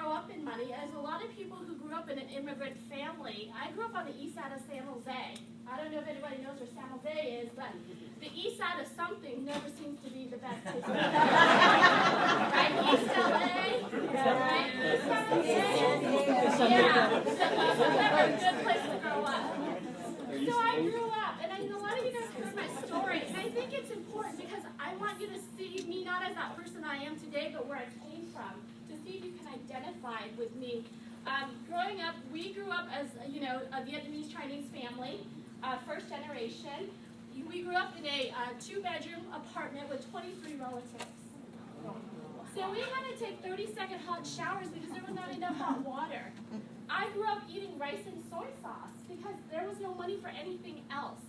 grow up in money. As a lot of people who grew up in an immigrant family, I grew up on the east side of San Jose. I don't know if anybody knows where San Jose is, but the east side of something never seems to be the best place to live. Right? East LA, right? San Jose. Yeah, it's never a good place to grow up. So I grew up, and I know a lot of you guys heard my story, and I think it's important because I want you to see me not as that person I am today, but where I came from, to see if you can identify with me. Growing up, we grew up as, you know, a Vietnamese Chinese family, first generation. We grew up in a two-bedroom apartment with 23 relatives. So we had to take 30-second hot showers because there was not enough hot water. I grew up eating rice and soy sauce because there was no money for anything else.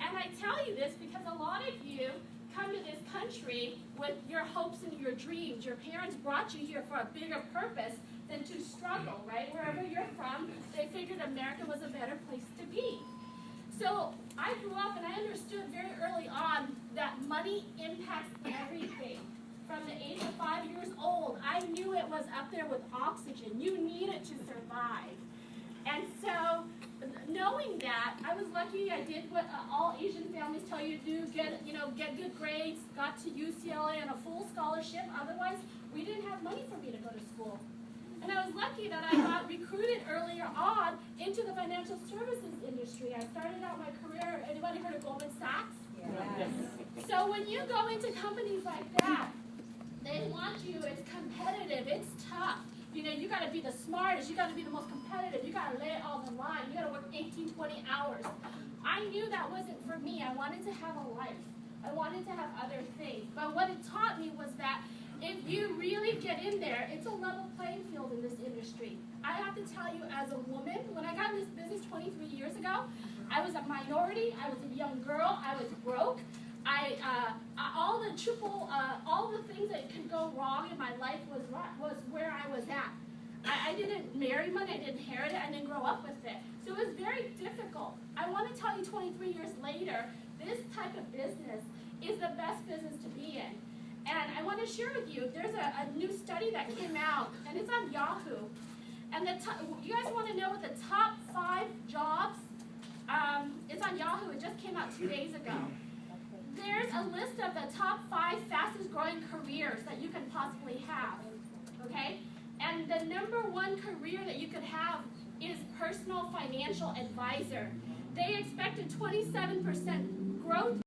And I tell you this because a lot of you come to this country with your hopes and your dreams. Your parents brought you here for a bigger purpose than to struggle, right? Wherever you're from, they figured America was a better place to be. So I grew up and I understood very early on that money impacts everything. From the age of 5 years old, I knew it was up there with oxygen. You need it to survive. And so, knowing that, I was lucky. I did what all Asian families tell you to do: get good grades, got to UCLA on a full scholarship. Otherwise, we didn't have money for me to go to school. And I was lucky that I got recruited earlier on into the financial services industry. I started out my career. Anybody heard of Goldman Sachs? Yes. So when you go into companies like that, they want you. It's competitive. It's tough. You know, you got to be the smartest. You got to be the most competitive. You got to lay it all on the line. You got to work 18, 20 hours. I knew that wasn't for me. I wanted to have a life. I wanted to have other things. But what it taught me was that if you really get in there, it's a level playing field in this industry. I have to tell you, as a woman, when I got in this business 23 years ago, I was a minority. I was a young girl. I was broke. All the things that could go wrong in my life was where I was at. I didn't marry money, I didn't inherit it, I didn't grow up with it. So it was very difficult. I want to tell you 23 years later, this type of business is the best business to be in. And I want to share with you, there's a new study that came out, and it's on Yahoo. And you guys want to know what the top 5 jobs, it's on Yahoo, it just came out 2 days ago. There's a list of the top 5 fastest growing careers that you can possibly have, okay? And the #1 career that you could have is personal financial advisor. They expected 27% growth